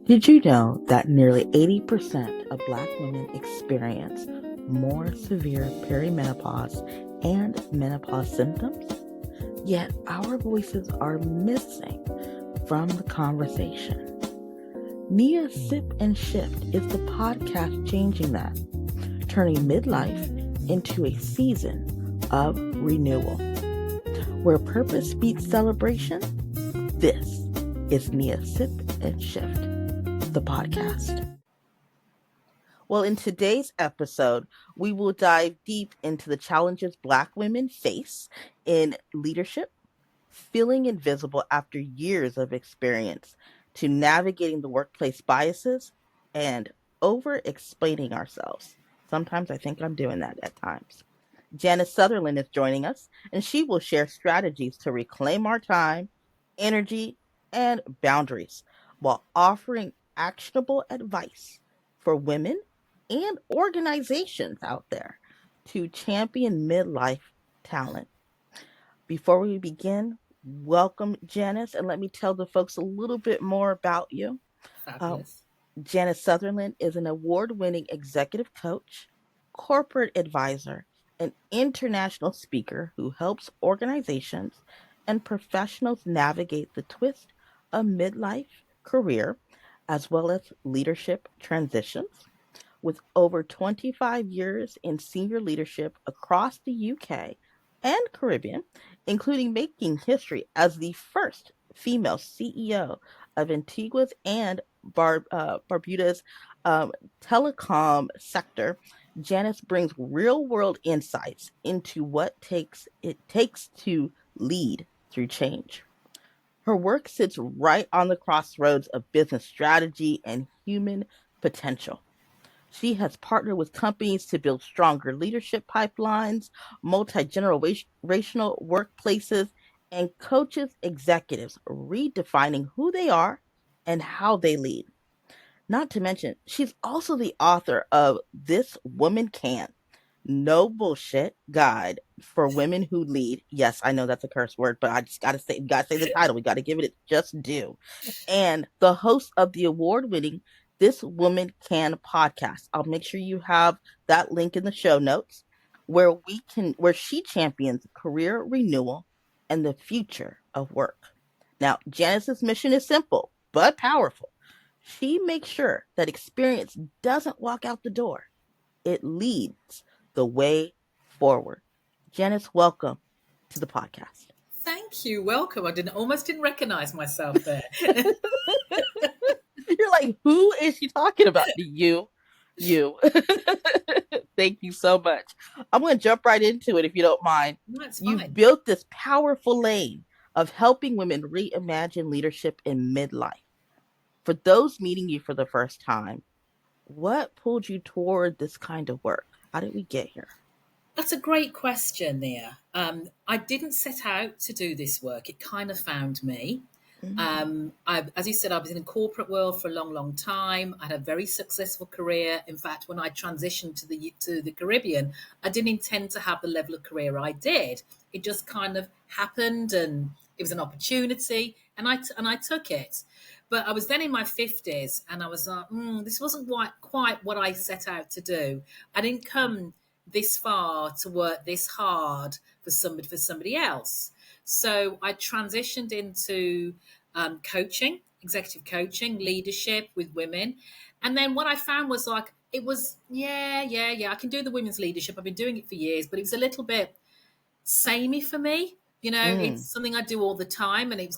Did you know that nearly 80% of Black women experience more severe perimenopause and menopause symptoms? Yet our voices are missing from the conversation. Nia Sip and Shift is the podcast changing that, turning midlife into a season of renewal. Where purpose meets celebration, this is Nia Sip and Shift, the podcast. Well, in today's episode, we will dive deep into the challenges Black women face in leadership, feeling invisible after years of experience, to navigating the workplace biases and over explaining ourselves. Sometimes I think I'm doing that at times. Janice Sutherland is joining us, and she will share strategies to reclaim our time, energy, and boundaries while offering actionable advice for women and organizations out there to champion midlife talent. Before we begin, welcome, Janice, and let me tell the folks a little bit more about you. Uh, Fabulous. Janice Sutherland is an award winning executive coach, corporate advisor, and international speaker who helps organizations and professionals navigate the twist of midlife career as well as leadership transitions. With over 25 years in senior leadership across the UK and Caribbean, including making history as the first female CEO of Antigua's and Barbuda's um, telecom sector, Janice brings real world insights into what it takes to lead through change. Her work sits right on the crossroads of business strategy and human potential. She has partnered with companies to build stronger leadership pipelines, multi generational workplaces, and coaches executives redefining who they are and how they lead. Not to mention, she's also the author of This Woman Can, No Bullshit Guide for Women Who Lead. Yes, I know that's a curse word, but I just gotta say the title. We gotta give it its just due. And the host of the award-winning This Woman Can podcast. I'll make sure you have that link in the show notes where she champions career renewal and the future of work. Now, Janice's mission is simple but powerful. She makes sure that experience doesn't walk out the door. It leads the way forward. Janice, welcome to the podcast. Thank you. Welcome. I almost didn't recognize myself there. You're like, who is she talking about? You. Thank you so much. I'm going to jump right into it if you don't mind. That's You've fine. built this powerful lane of helping women reimagine leadership in midlife. For those meeting you for the first time, what pulled you toward this kind of work? How did we get here? That's a great question, Nia. I didn't set out to do this work. It kind of found me. Mm-hmm. As you said, I was in the corporate world for a long, long time. I had a very successful career. In fact, when I transitioned to the Caribbean, I didn't intend to have the level of career I did. It just kind of happened, and it was an opportunity, and I took it. But I was then in my 50s, and I was like, this wasn't quite what I set out to do. I didn't come this far to work this hard for somebody else. So I transitioned into coaching, executive coaching, leadership with women. And then what I found was like, it was, yeah, I can do the women's leadership. I've been doing it for years, but it was a little bit samey for me. Mm, It's something I do all the time. And it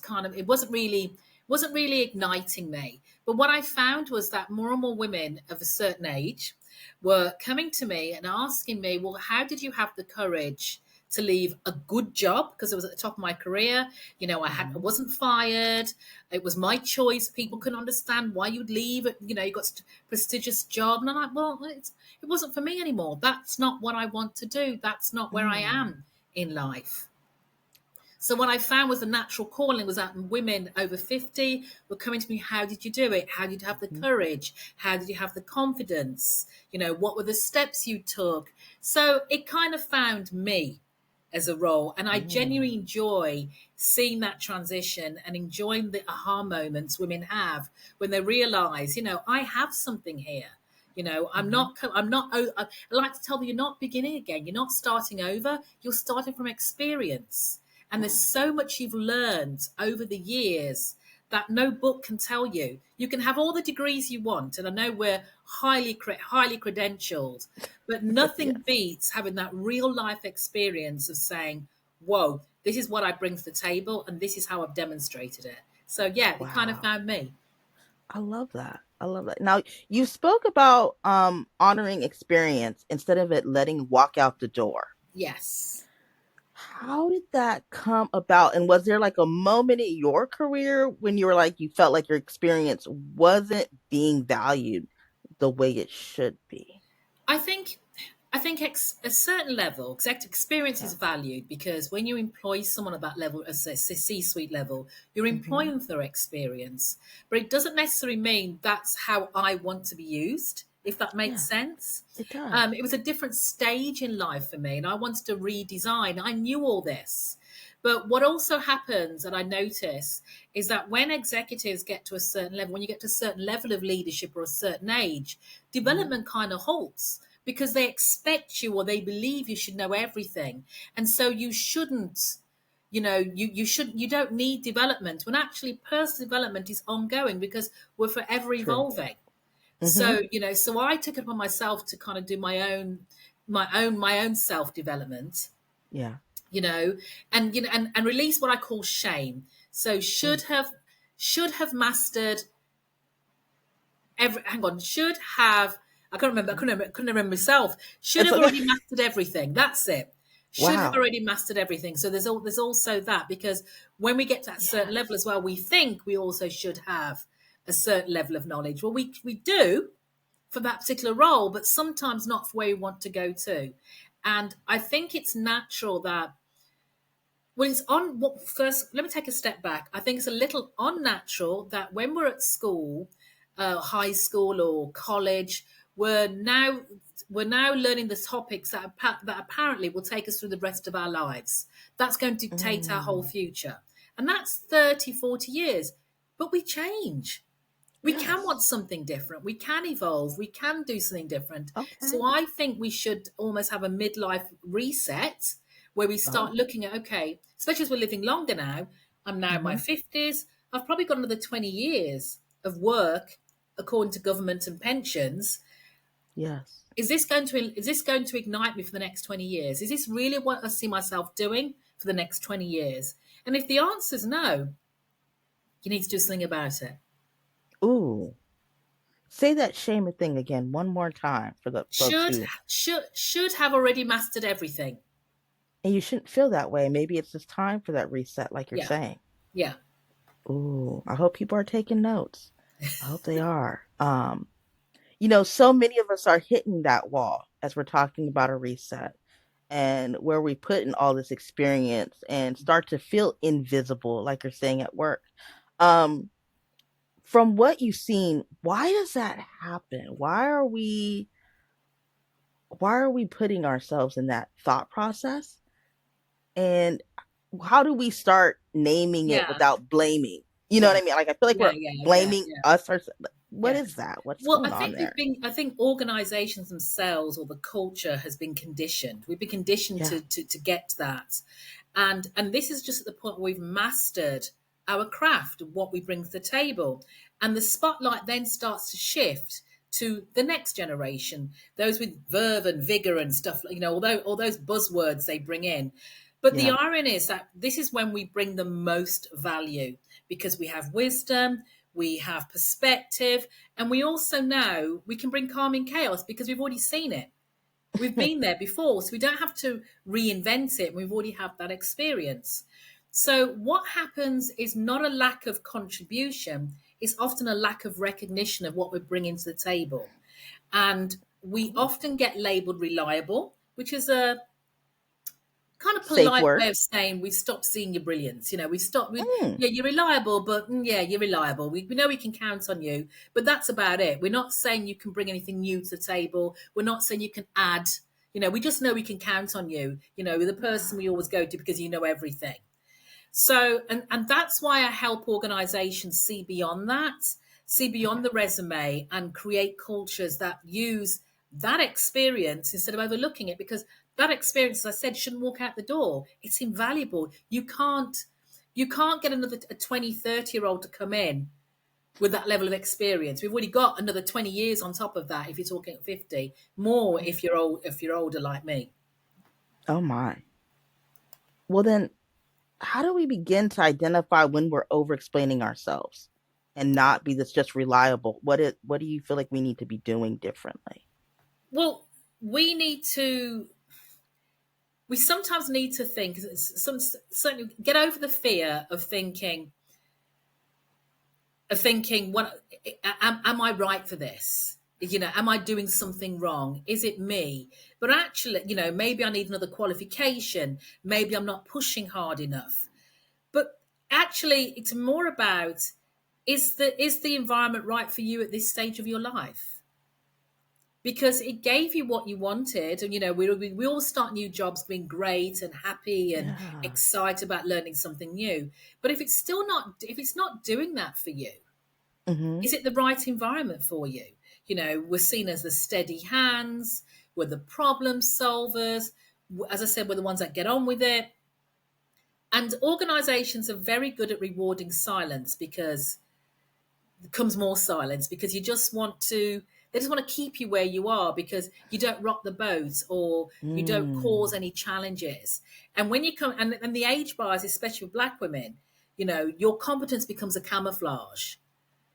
was it wasn't really igniting me. But what I found was that more and more women of a certain age were coming to me and asking me, well, how did you have the courage to leave a good job? Because I was at the top of my career. I mm, wasn't fired. It was my choice. People couldn't understand why you'd leave. You got a prestigious job. And I'm like, well, it wasn't for me anymore. That's not what I want to do. That's not where I mm, am in life. So what I found was the natural calling was that women over 50 were coming to me, how did you do it? How did you have the mhm, courage? How did you have the confidence? What were the steps you took? So it kind of found me as a role. And I genuinely Mm, enjoy seeing that transition and enjoying the aha moments women have when they realize, I have something here. mhm. I like to tell them, you're not beginning again. You're not starting over. You're starting from experience. And there's so much you've learned over the years that no book can tell you. You can have all the degrees you want, and I know we're highly credentialed, but nothing Yes. beats having that real life experience of saying, "Whoa, this is what I bring to the table, and this is how I've demonstrated it." So yeah, it kind of Wow. found me. I love that. I love that. Now, you spoke about honoring experience instead of it letting walk out the door. Yes. How did that come about? And was there like a moment in your career when you were like, you felt like your experience wasn't being valued the way it should be? I think a certain level, executive experience is Yeah. valued because when you employ someone at that level, as a C-suite level, you're Hmm. employing their experience. But it doesn't necessarily mean that's how I want to be used, if that makes Yeah, sense. it does. It was a different stage in life for me, and I wanted to redesign. I knew all this. But what also happens, and I notice, is that when executives get to a certain level, when you get to a certain level of leadership or a certain age, Hmm. development kind of halts because they expect you or they believe you should know everything. And so you shouldn't, you don't need development when actually personal development is ongoing because we're forever True. evolving. Hmm. So I took it upon myself to kind of do my own self development, Yeah. you know, and release what I call shame. So Mm. should have mastered hang on, should have, I can't remember, I Mhm. couldn't remember myself. Should It's have okay. already mastered everything. That's it. Should have Wow. already mastered everything. So there's also that, because when we get to that certain level Yes. as well, we think we also should have a certain level of knowledge. Well, we do for that particular role, but sometimes not for where we want to go to. And I think it's natural that, well, it's on what first, let me take a step back. I think it's a little unnatural that when we're at school, high school or college, we're now we're now learning the topics that apparently will take us through the rest of our lives. That's going to dictate our whole Mm. future. And that's 30, 40 years. But we change. We can Yes. want something different. We can evolve. We can do something different. Okay. So I think we should almost have a midlife reset where we start Oh. looking at, okay, especially as we're living longer now. I'm now in my Hmm. 50s. I've probably got another 20 years of work according to government and pensions. Yes. Is this going to ignite me for the next 20 years? Is this really what I see myself doing for the next 20 years? And if the answer is no, you need to do something about it. Ooh. Say that shame thing again one more time for the folks should who, should have already mastered everything. and you shouldn't feel that way. Maybe it's just time for that reset, like you're Yeah, saying. yeah, Ooh, I hope people are taking notes. I hope they are. So many of us are hitting that wall as we're talking about a reset and where we put in all this experience and start to feel invisible, like you're saying at work. Um, from what you've seen, why does that happen? Why are we putting ourselves in that thought process? And how do we start naming it yeah, without blaming? You know what yeah, I mean? Like I feel like yeah, we're yeah, yeah, blaming yeah, us or what yeah. is that? What's Well, I going on think we've there? been. I think organisations themselves or the culture has been conditioned. We've been conditioned Yeah. to get that, and this is just at the point where we've mastered our craft and what we bring to the table, and the spotlight then starts to shift to the next generation, those with verve and vigor and stuff. Although all those buzzwords they bring in. But the Yeah. irony is that this is when we bring the most value because we have wisdom, we have perspective, and we also know we can bring calm in chaos because we've already seen it. We've been there before, so we don't have to reinvent it. We've already had that experience. So what happens is not a lack of contribution, it's often a lack of recognition of what we're bringing to the table. And we Ooh. often get labeled reliable, which is a kind of Safe polite word. way of saying we've stopped seeing your brilliance. We've stopped. Mm. Yeah, you're reliable, but yeah, you're reliable. We know we can count on you, but that's about it. We're not saying you can bring anything new to the table. We're not saying you can add. We just know we can count on you. The person we always go to because you know everything. So, and that's why I help organizations see beyond that, see beyond the resume, and create cultures that use that experience instead of overlooking it, because that experience, as I said, shouldn't walk out the door. It's invaluable. You can't get another a 20, 30-year-old to come in with that level of experience. We've already got another 20 years on top of that if you're talking 50, more if you're older like me. Oh my. Well, then, how do we begin to identify when we're over explaining ourselves and not be this just reliable? What do you feel like we need to be doing differently? Well, we need to we sometimes need to think certainly get over the fear of thinking what am I right for this, am I doing something wrong, is it me? But actually, maybe I need another qualification, maybe I'm not pushing hard enough. But actually, it's more about, is the environment right for you at this stage of your life? Because it gave you what you wanted, and we all start new jobs being great and happy and Yeah. excited about learning something new. But if it's not doing that for you, Mm-hmm. is it the right environment for you? We're seen as the steady hands, we're the problem solvers. As I said, we're the ones that get on with it. And organizations are very good at rewarding silence, because comes more silence, because they just want to keep you where you are, because you don't rock the boat, or you don't cause Mm. any challenges. And when you come, and the age bars, especially with black women, your competence becomes a camouflage,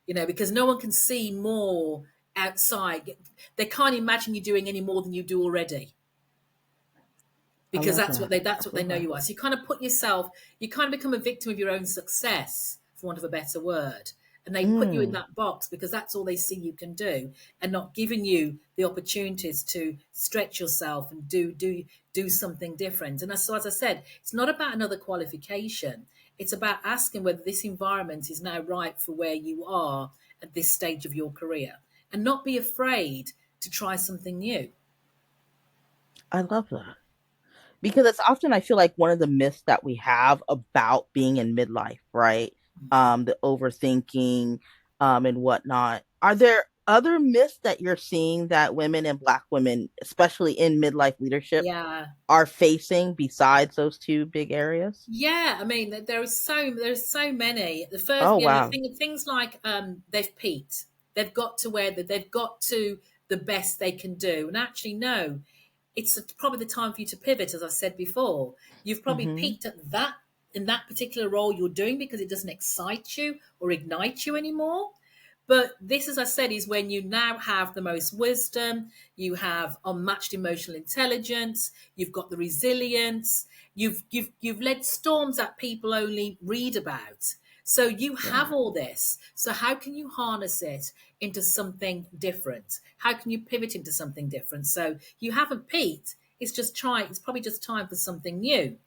because no one can see more outside. They can't imagine you doing any more than you do already, I because love that's what that. they I that's what they love know that. you are. So you kind of become a victim of your own success, for want of a better word. And they put you in Mm. that box because that's all they see you can do, and not giving you the opportunities to stretch yourself and do something different. And so, as I said, it's not about another qualification. It's about asking whether this environment is now right for where you are at this stage of your career, and not be afraid to try something new. I love that. Because it's often, I feel like, one of the myths that we have about being in midlife, right? The overthinking, and whatnot. Are there other myths that you're seeing that women and Black women, especially in midlife leadership, Yeah. are facing besides those two big areas? Yeah, I mean, there's so many. The first, Oh wow. things like they've peaked. They've got to the best they can do. And actually, no, it's probably the time for you to pivot. As I said before, you've probably Mm-hmm. peaked at that in that particular role you're doing, because it doesn't excite you or ignite you anymore. But this, as I said, is when you now have the most wisdom, you have unmatched emotional intelligence, you've got the resilience, you've led storms that people only read about. So you have Yeah. all this. So how can you harness it into something different? How can you pivot into something different? So you haven't peaked. It's probably just time for something new.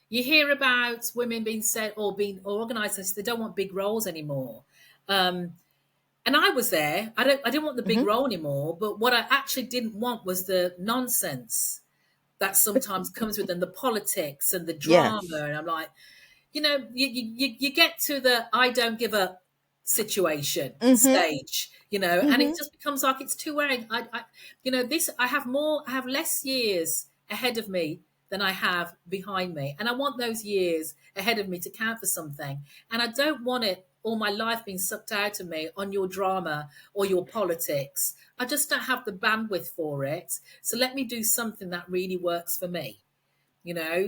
You hear about women being said, or organizers, they don't want big roles anymore. Um, and I was there. I didn't want the big Mm-hmm. role anymore. But what I actually didn't want was the nonsense that sometimes comes with them, the politics and the drama. Yes. And I'm like, you get to the I don't give up situation Mm-hmm. stage, and it Mm-hmm. just becomes like it's too wearing. I have less years ahead of me than I have behind me, and I want those years ahead of me to count for something. And I don't want it all my life being sucked out of me on your drama or your politics. I just don't have the bandwidth for it. So let me do something that really works for me.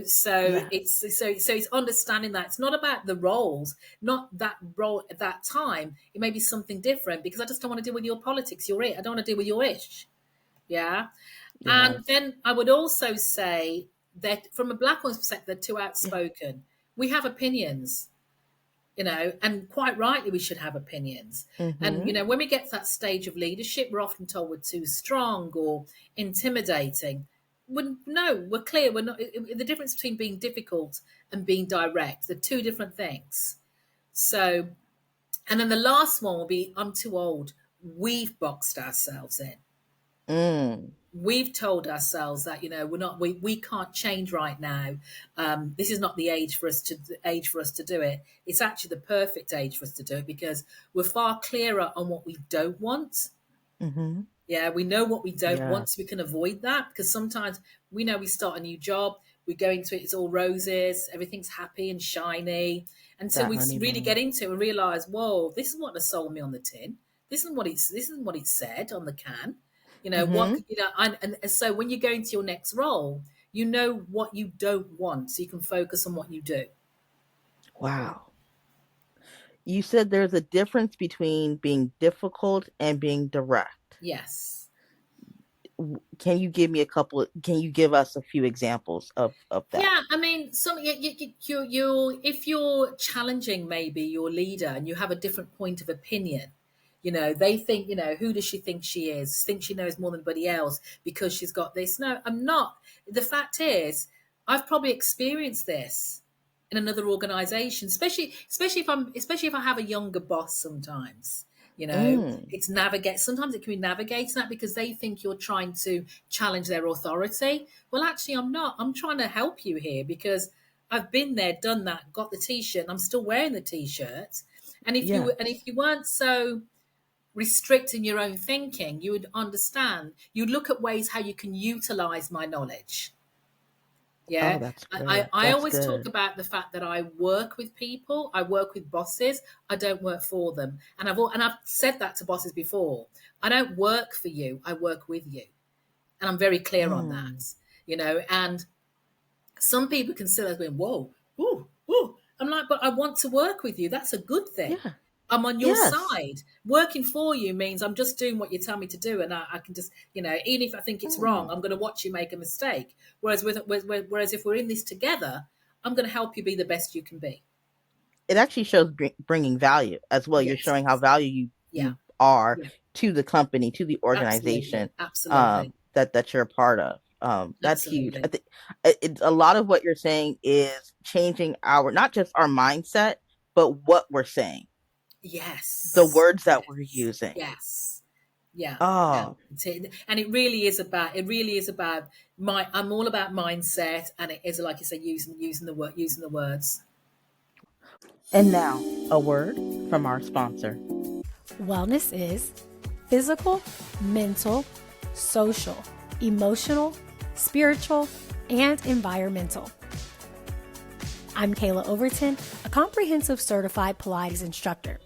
So Yes. it's understanding that it's not about the roles, not that role at that time. It may be something different, because I just don't want to deal with your politics, your it. I don't want to deal with your ish. Yeah. And Yes. then I would also say that from a black woman's perspective, they're too Yeah. outspoken. We have opinions, and quite rightly we should have opinions. And Mm-hmm. when we get to that stage of leadership, we're often told we're too strong or intimidating. No, we're clear. We're not. The difference between being difficult and being direct, they're two different things. So, and then the last one will be, I'm too old. We've boxed ourselves in. Mm. we've told ourselves that, we can't change right now. This is not the age for us to do it. It's actually the perfect age for us to do it, because we're far clearer on what we don't want. Mm-hmm. Yeah, we know what we don't Yeah. want, so we can avoid that, because sometimes we know we start a new job, we go into it, it's all roses, everything's happy and shiny, until That we really get honeymoon. into it and realize, whoa, this is what they sold me on the tin. This isn't what it said on the can. Mm-hmm. And so when you go into your next role, you know what you don't want, so you can focus on what you do. Wow. You said there's a difference between being difficult and being direct. Yes. Can you give us a few examples of that? Yeah, I mean, you if you're challenging maybe your leader and you have a different point of opinion, they think, who does she think she is? Think she knows more than anybody else because she's got this. No, I'm not. The fact is, I've probably experienced this in another organization, especially if I have a younger boss sometimes. Mm. It's navigate. Sometimes it can be navigating that because they think you're trying to challenge their authority. Well, actually, I'm not. I'm trying to help you here because I've been there, done that, got the t-shirt, and I'm still wearing the t-shirt. Yes. If you weren't so restricting your own thinking, you would understand. You'd look at ways how you can utilize my knowledge. Oh, Yeah. that's I, good. I That's always talk good. about the fact that I work with people, I work with bosses, I don't work for them. And I've said that to bosses before. I don't work for you, I work with you. And I'm very clear on Mm. that. And some people consider going, whoa, ooh, ooh. I'm like, but I want to work with you. That's a good thing. Yeah. I'm on your Yes. side. Working for you means I'm just doing what you tell me to do, and I can just, even if I think it's wrong, Mm. I'm going to watch you make a mistake. Whereas if we're in this together, I'm going to help you be the best you can be. It actually shows bringing value as well. You're Yes. showing how value Yeah. you are Yeah. to the company, to the Absolutely. organization, Absolutely. that you're a part of. That's huge. I Absolutely. think it's a lot of what you're saying is changing our not just our mindset, but what we're saying, the Yes. words that we're Yes. using. Yes. Yeah. Yeah. Oh, And it really is about I'm all about mindset, and it is, like you say, using the words. and now a word from our sponsor. Wellness is physical, mental, social, emotional, spiritual, and environmental. I'm Kayla Overton, a comprehensive certified Pilates instructor.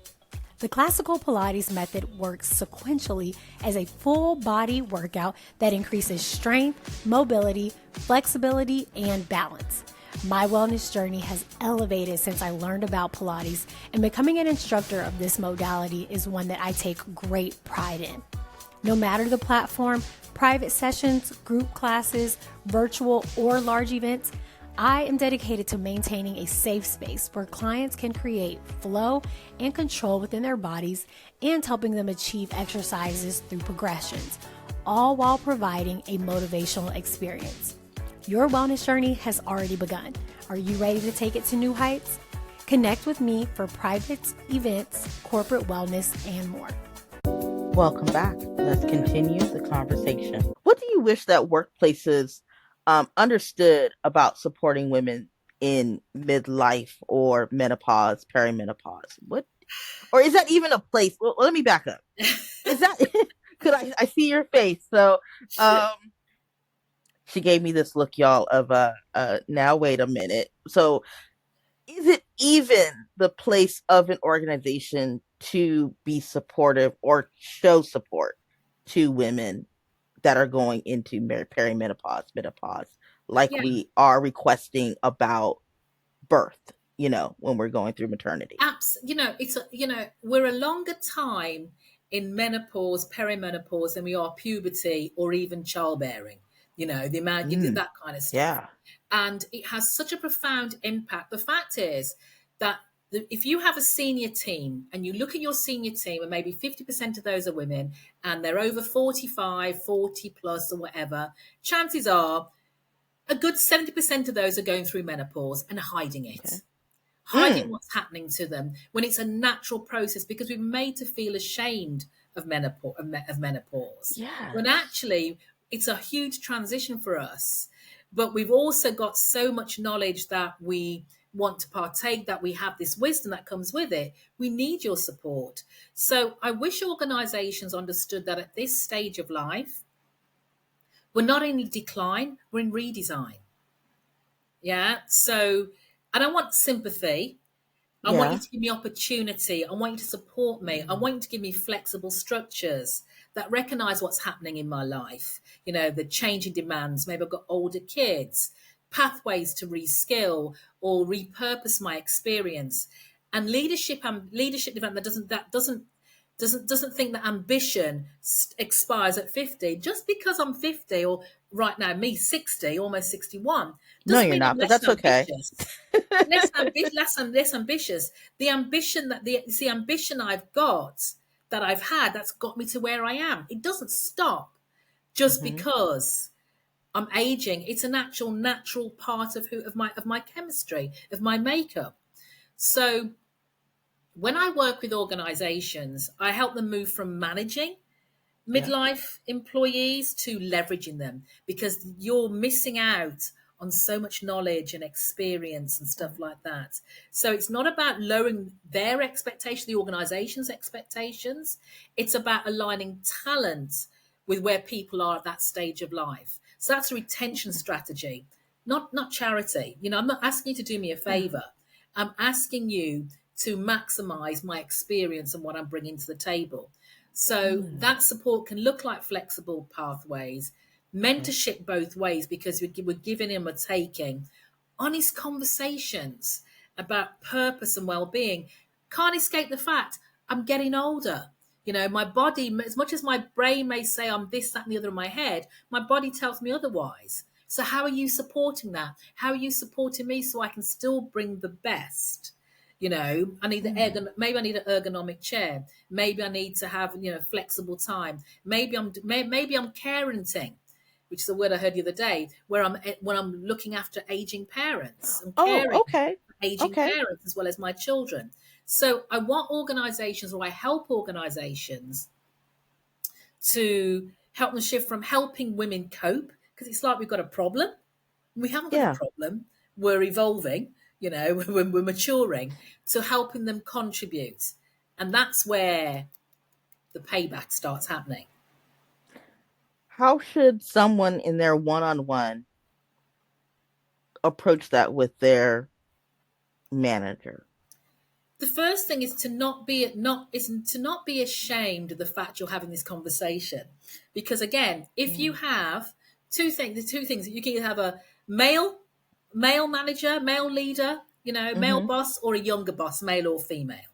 The classical Pilates method works sequentially as a full body workout that increases strength, mobility, flexibility, and balance. My wellness journey has elevated since I learned about Pilates, and becoming an instructor of this modality is one that I take great pride in. No matter the platform, private sessions, group classes, virtual or large events, I am dedicated to maintaining a safe space where clients can create flow and control within their bodies and helping them achieve exercises through progressions, all while providing a motivational experience. Your wellness journey has already begun. Are you ready to take it to new heights? Connect with me for private events, corporate wellness, and more. Welcome back. Let's continue the conversation. What do you wish that workplaces understood about supporting women in midlife or menopause, perimenopause? What, or is that even a place? Well, let me back up. Is that because I see your face? So, um, she gave me this look, y'all, of now wait a minute. So, is it even the place of an organization to be supportive or show support to women that are going into perimenopause, menopause, like Yeah. we are requesting about birth, when we're going through maternity? We're a longer time in menopause, perimenopause than we are puberty or even childbearing. The amount, Mm, that kind of stuff. yeah. And it has such a profound impact. The fact is that if you have a senior team and you look at your senior team and maybe 50% of those are women and they're over 45, 40 plus or whatever, chances are a good 70% of those are going through menopause and hiding Okay. it, hiding Mm, what's happening to them when it's a natural process, because we're made to feel ashamed of menopause, when yes. actually it's a huge transition for us. But we've also got so much knowledge that we want to partake, that we have this wisdom that comes with it. We need your support. So I wish organizations understood that at this stage of life, we're not in decline, we're in redesign. Yeah. So I don't want sympathy. I want you Yeah. to give me opportunity. I want you to support me. I want you to give me flexible structures that recognize what's happening in my life. You know, the changing demands. Maybe I've got older kids, pathways to reskill or repurpose my experience. And leadership development doesn't think that ambition expires at 50. Just because I'm 50 or right now me 60, almost 61, No, doesn't you're mean I'm not, but less that's okay. ambitious. Less ambitious. The ambition that it's the ambition I've got, that I've had, that's got me to where I am. It doesn't stop just Hmm. because I'm aging. It's a natural part of my chemistry, of my makeup. So when I work with organizations, I help them move from managing Yeah. midlife employees to leveraging them, because you're missing out on so much knowledge and experience and stuff like that. So it's not about lowering their expectations, the organization's expectations. It's about aligning talent with where people are at that stage of life. So that's a retention strategy, not charity. You know, I'm not asking you to do me a Yeah. favor. I'm asking you to maximize my experience and what I'm bringing to the table. So Mm. that support can look like flexible pathways, Hmm. mentorship both ways, because we're giving him a taking, honest conversations about purpose and well-being. Can't escape the fact I'm getting older. You know, my body, as much as my brain may say I'm this, that, and the other in my head, my body tells me otherwise. So how are you supporting that? How are you supporting me so I can still bring the best? You know, Mm. maybe I need an ergonomic chair. Maybe I need to have, you know, flexible time. Maybe I'm parenting, which is a word I heard the other day, where I'm looking after aging parents. I'm Oh, caring okay. for aging Okay. parents as well as my children. So I want organizations, or I help organizations to help them shift from helping women cope, because it's like we've got a problem. We haven't got a Yeah. problem. We're evolving, you know, we're maturing, to helping them contribute. And that's where the payback starts happening. How should someone in their one-on-one approach that with their manager? The first thing is to not be ashamed of the fact you're having this conversation, because again, if you Mm. have the two things, you can either have a male male manager, male leader, you know, male Mm-hmm. boss, or a younger boss, male or female,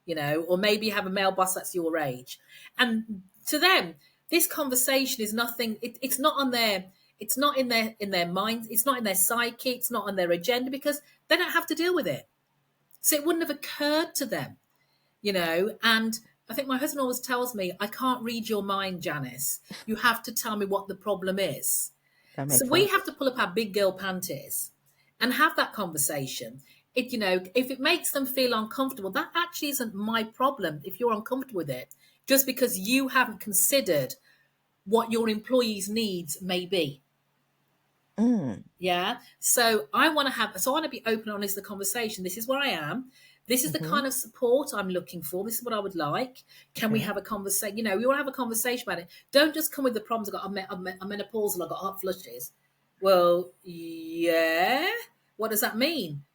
you know, or maybe you have a male boss that's your age, and to them this conversation is nothing. It's not on their, it's not in their mind, it's not in their psyche, it's not on their agenda, because they don't have to deal with it, so it wouldn't have occurred to them, you know. And I think my husband always tells me, I can't read your mind, Janice. You have to tell me what the problem is. That So makes we have sense. to pull up our big girl panties and have that conversation. It, you know, if it makes them feel uncomfortable, that actually isn't my problem if you're uncomfortable with it, just because you haven't considered what your employees' needs may be. Mm. Yeah. So I want to be open and honest in the conversation. This is where I am. This is the Mm-hmm. kind of support I'm looking for. This is what I would like. Can we Okay. have a conversation? You know, we want to have a conversation about it. Don't just come with the problems. I'm menopausal. I've got hot flushes. Well, yeah. What does that mean?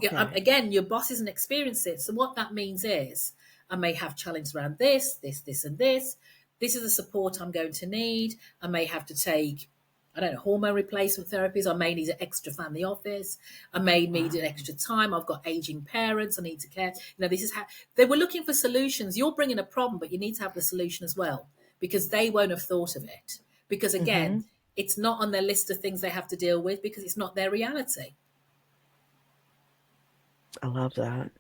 Yeah, Okay. again, your boss isn't experienced it. So what that means is, I may have challenges around this, and this. This is the support I'm going to need. I may have to take, I don't know, hormone replacement therapies. I may need an extra fan in the office. I may need Wow. an extra time. I've got aging parents. I need to care. You know, this is how they were looking for solutions. You're bringing a problem, but you need to have the solution as well, because they won't have thought of it. Because Mm-hmm. again, it's not on their list of things they have to deal with, because it's not their reality. I love that.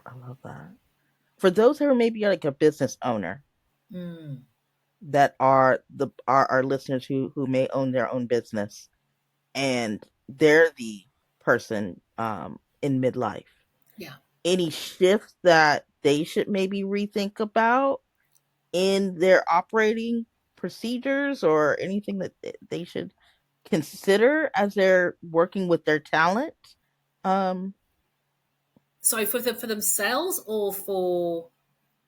I love that. For those who are maybe like a business owner Mm, that are our listeners who may own their own business and they're the person in midlife. yeah. Any shifts that they should maybe rethink about in their operating procedures or anything that they should consider as they're working with their talent? Um, Sorry, for themselves or for,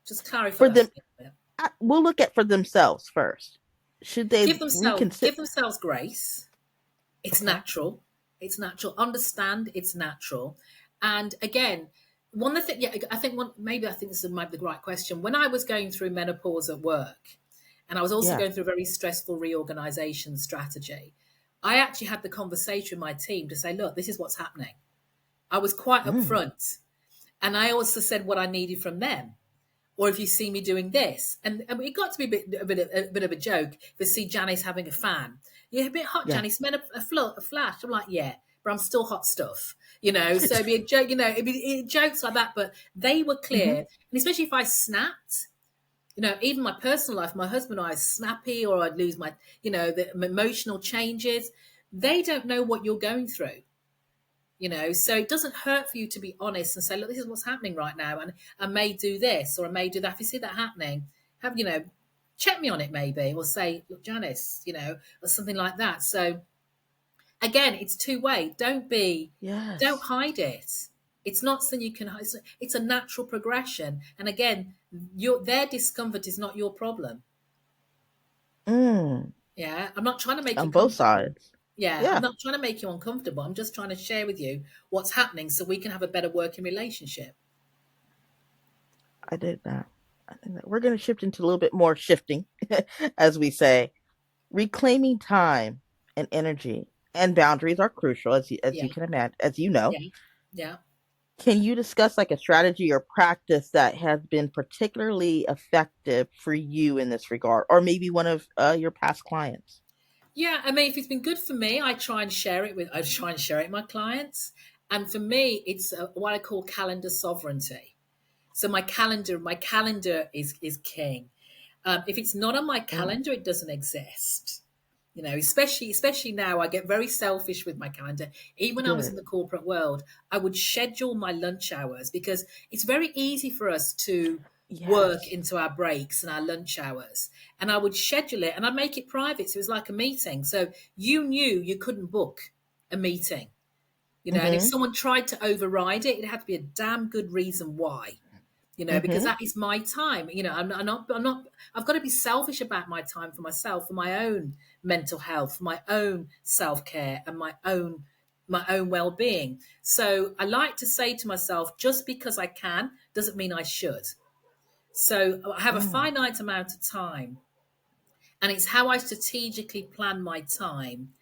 just clarify for that them, for me a bit. we'll look at for themselves first. Should they reconsider? Give themselves grace. It's Okay. natural. It's natural. Understand it's natural. And again, one of the things, yeah, I think one, maybe I think this might be the right question. When I was going through menopause at work, and I was also Yeah. going through a very stressful reorganization strategy, I actually had the conversation with my team to say, look, this is what's happening. I was quite Mm, upfront. And I also said what I needed from them. Or if you see me doing this, and it got to be a bit of a joke. To see Janice having a fan, you're a bit hot, yeah. Janice. Meant a flash. I'm like, yeah, but I'm still hot stuff, you know. So it'd be a joke, you know. It'd be jokes like that, but they were clear, Hmm. and especially if I snapped, you know, even my personal life, my husband and I snappy, or I'd lose my, you know, the emotional changes. They don't know what you're going through, you know, so it doesn't hurt for you to be honest and say, look, this is what's happening right now, and I may do this or I may do that. If you see that happening, have, you know, check me on it maybe, or say, look, Janice, you know, or something like that. So again, it's two-way. Don't Yes. hide it. It's not something you can hide. It's a natural progression, and again, their discomfort is not your problem. Mm, Yeah, I'm not trying to make you on both comfortable. sides. Yeah, I'm Yeah, not trying to make you uncomfortable. I'm just trying to share with you what's happening so we can have a better working relationship. I did that. I did that. We're going to shift into a little bit more shifting, as we say. Reclaiming time and energy and boundaries are crucial, as Yeah, you can imagine, as you know. yeah, yeah. Can you discuss like a strategy or practice that has been particularly effective for you in this regard, or maybe one of your past clients? Yeah, I mean, if it's been good for me, I try and share it with my clients. And for me, it's what I call calendar sovereignty. So my calendar is king. If it's not on my Mm, calendar, it doesn't exist. You know, especially now, I get very selfish with my calendar. Even when I was good. in the corporate world, I would schedule my lunch hours because it's very easy for us to work Yes. into our breaks and our lunch hours. And I would schedule it and I'd make it private. So it was like a meeting. So you knew you couldn't book a meeting, you know, and if Mm-hmm. someone tried to override it, it had to be a damn good reason why, you know, because Mm-hmm. that is my time. You know, I've got to be selfish about my time for myself, for my own mental health, for my own self care, and my own well being. So I like to say to myself, just because I can doesn't mean I should. So I have a Mm, finite amount of time, and it's how I strategically plan my time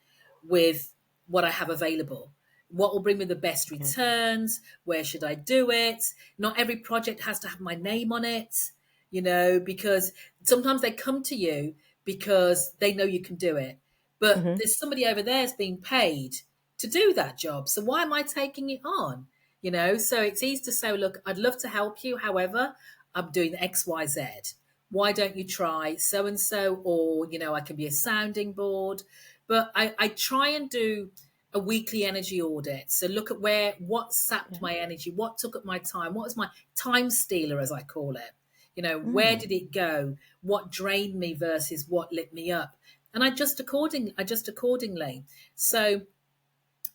with what I have available. What will bring me the best okay. returns? Where should I do it? Not every project has to have my name on it, you know, because sometimes they come to you because they know you can do it. But Mm-hmm. there's somebody over there is being paid to do that job. So why am I taking it on? You know, so it's easy to say, look, I'd love to help you. However, I'm doing XYZ. Why don't you try so and so? Or, you know, I can be a sounding board. But I try and do a weekly energy audit. So look at what sapped Okay. my energy, what took up my time, what was my time stealer, as I call it. You know, where Mm, did it go? What drained me versus what lit me up? And I just accordingly. So,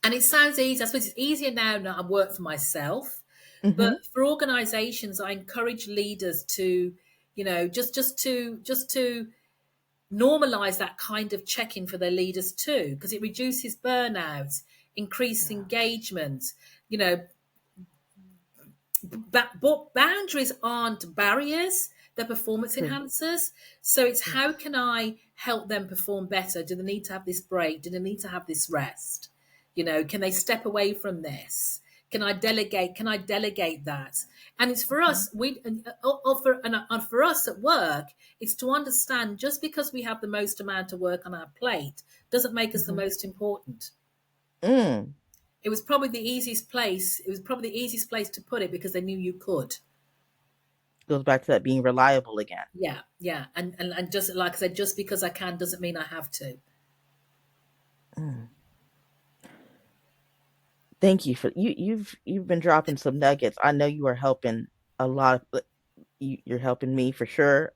and it sounds easy. I suppose it's easier now that I work for myself. But mm-hmm. for organizations, I encourage leaders to, you know, just to normalize that kind of check-in for their leaders too, because it reduces burnout, increased Yeah. engagement. You know, but boundaries aren't barriers, they're performance True. enhancers. So it's how Yes. can I help them perform better? Do they need to have this break? Do they need to have this rest? You know, can they step away from this? Can I delegate? Can I delegate that? And it's for Mm-hmm. us, and for us at work, it's to understand just because we have the most amount of work on our plate doesn't make us the Mm-hmm. most important. Mm. It was probably the easiest place. It was probably the easiest place to put it because they knew you could. Goes back to that being reliable again. Yeah, yeah. And just like I said, just because I can doesn't mean I have to. Mm. Thank you for you've been dropping some nuggets. I know you are helping a lot of you're helping me for sure.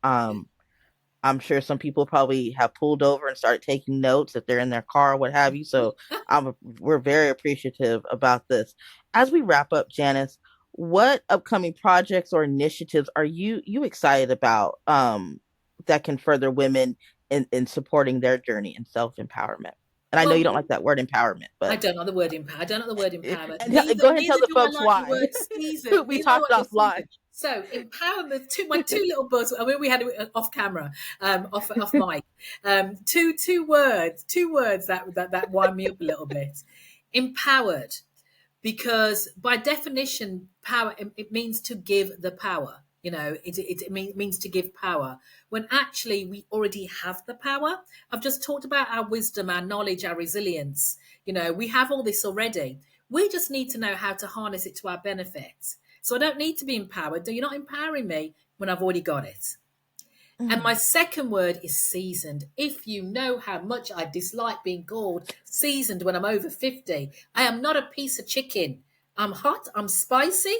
I'm sure some people probably have pulled over and started taking notes if they're in their car, what have you. So we're very appreciative about this. As we wrap up, Janice, what upcoming projects or initiatives are you excited about that can further women in supporting their journey in self empowerment? And I know you don't Well, like that word empowerment, I but don't know the word empower. I don't know the word empowerment. and Neither go ahead and tell neither the do I folks like the why. word season. We Neither do I talked like the offline. season. So empowerment. My two little buzz. I mean, we had it off camera, off mic. Two words that wind me up a little bit. Empowered, because by definition, power, it means to give the power. It means to give power when actually we already have the power. I've just talked about our wisdom, our knowledge, our resilience. We have all this already. We just need to know how to harness it to our benefit. So I don't need to be empowered. You're not empowering me when I've already got it. And my Mm. second word is seasoned. If you know how much I dislike being called seasoned when I'm over 50, I am not a piece of chicken. I'm hot, I'm spicy,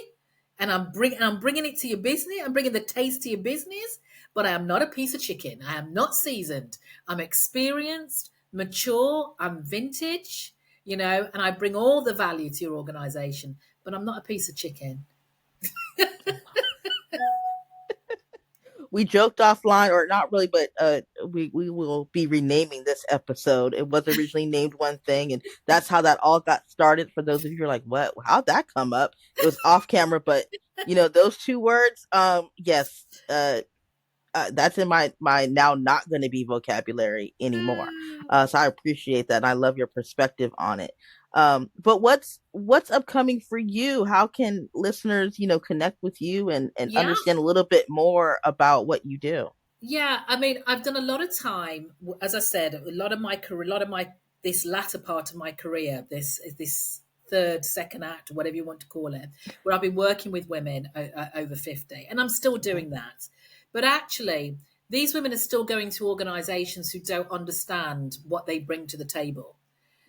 and I'm bringing it to your business. I'm bringing the taste to your business, but I am not a piece of chicken. I am not seasoned. I'm experienced, mature, I'm vintage, and I bring all the value to your organization, but I'm not a piece of chicken. We joked offline, or not really, but we will be renaming this episode. It was originally named one thing, and that's how that all got started. For those of you who are like, what, how'd that come up? It was off camera, but those two words, yes, that's in my now not going to be vocabulary anymore. So I appreciate that, and I love your perspective on it. But what's upcoming for you? How can listeners connect with you and Yeah. understand a little bit more about what you do? Yeah, I mean, I've done a lot of time, as I said, a lot of my career, a lot of my this latter part of my career, this third, second act, whatever you want to call it, where I've been working with women over 50, and I'm still Okay. doing that. But actually, these women are still going to organizations who don't understand what they bring to the table.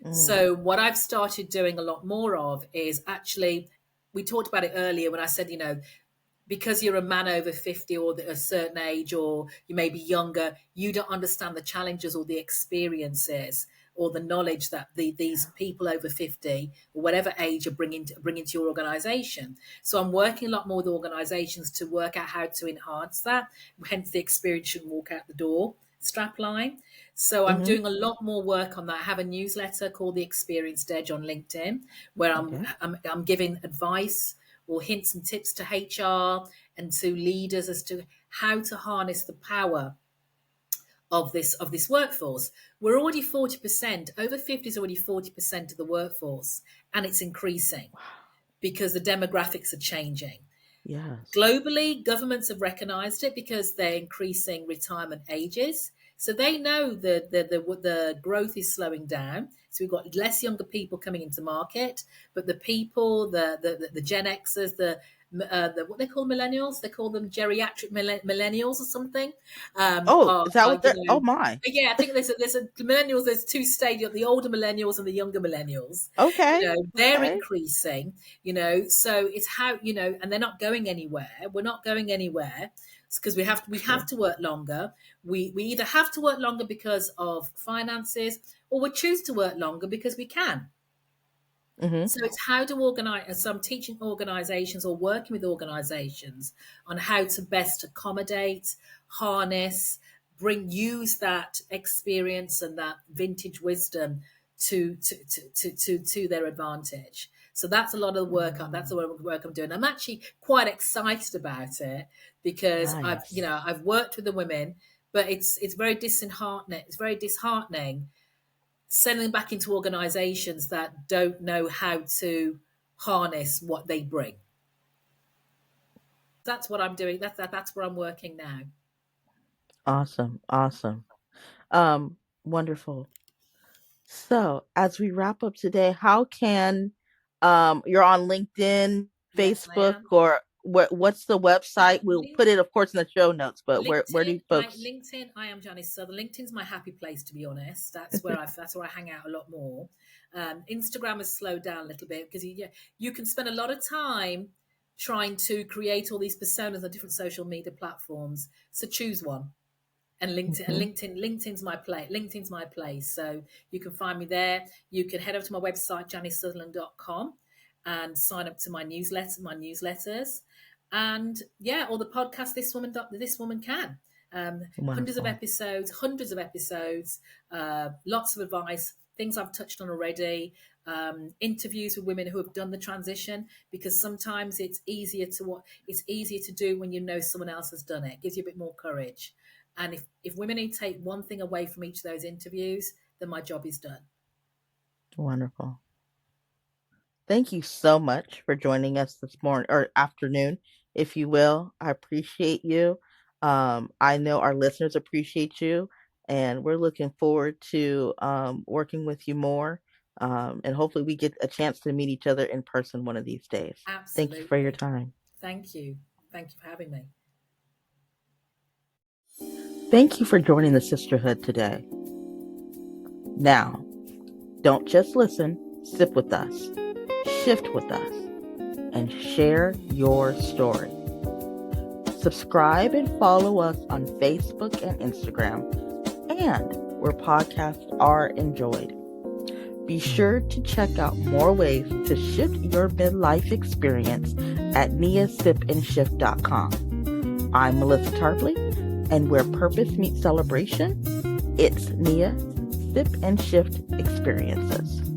Mm, So what I've started doing a lot more of is actually, we talked about it earlier when I said, because you're a man over 50 or a certain age, or you may be younger, you don't understand the challenges or the experiences or the knowledge that these people over 50 or whatever age are bringing to your organization. So I'm working a lot more with organizations to work out how to enhance that, hence the experience should walk out the door strapline. So I'm mm-hmm. doing a lot more work on that. I have a newsletter called The Experienced Edge on LinkedIn, where Okay. I'm giving advice or hints and tips to HR and to leaders as to how to harness the power of this workforce. We're already 40%, over 50 is already 40% of the workforce, and it's increasing because the demographics are changing. Yes. Globally, governments have recognized it because they're increasing retirement ages. So they know the growth is slowing down. So we've got less younger people coming into market, but the people, the Gen Xers, the what they call millennials, they call them geriatric millennials or something. Oh, is that Are what they're? Oh my. yeah, I think there's a millennials. There's two stages: the older millennials and the younger millennials. Okay. They're Okay. increasing. So it's how and they're not going anywhere. We're not going anywhere because we have True. to work longer. We either have to work longer because of finances, or we choose to work longer because we can. Mm-hmm. So it's how to organize. So I'm teaching organizations or working with organizations on how to best accommodate, harness, use that experience and that vintage wisdom to their advantage. So that's a lot of the work. That's the work I'm doing. I'm actually quite excited about it because Nice. I've worked with the women, but it's very disheartening. It's very disheartening sending them back into organizations that don't know how to harness what they bring. That's what I'm doing. That's where I'm working now. Awesome. Awesome. Wonderful. So, as we wrap up today, how can you're on LinkedIn, Yes, I Facebook, am. or what's the website? We'll put it, of course, in the show notes, but where do folks? LinkedIn. I am Janice Sutherland. LinkedIn's my happy place, to be honest. That's where I hang out a lot more. Instagram has slowed down a little bit because you can spend a lot of time trying to create all these personas on different social media platforms. So choose one. And LinkedIn, Mm-hmm. LinkedIn's my place. LinkedIn's my place. So you can find me there. You can head over to my website, janicesutherland.com, and sign up to my newsletters. And yeah, or the podcast, This Woman Can. Wonderful. Hundreds of episodes, lots of advice, things I've touched on already, interviews with women who have done the transition, because sometimes it's easier to do when you know someone else has done it. It gives you a bit more courage. And if women need to take one thing away from each of those interviews, then my job is done. Wonderful. Thank you so much for joining us this morning or afternoon, if you will. I appreciate you. I know our listeners appreciate you, and we're looking forward to working with you more. And hopefully, we get a chance to meet each other in person one of these days. Thank you for your Absolutely. time. Thank you. Thank you for having me. Thank you for joining the Sisterhood today. Now, don't just listen, sip with us, shift with us, and share your story. Subscribe and follow us on Facebook and Instagram, and where podcasts are enjoyed. Be sure to check out more ways to shift your midlife experience at niasipandshift.com. I'm Melissa Tarpley, and where purpose meets celebration, it's Nia Sip and Shift Experiences.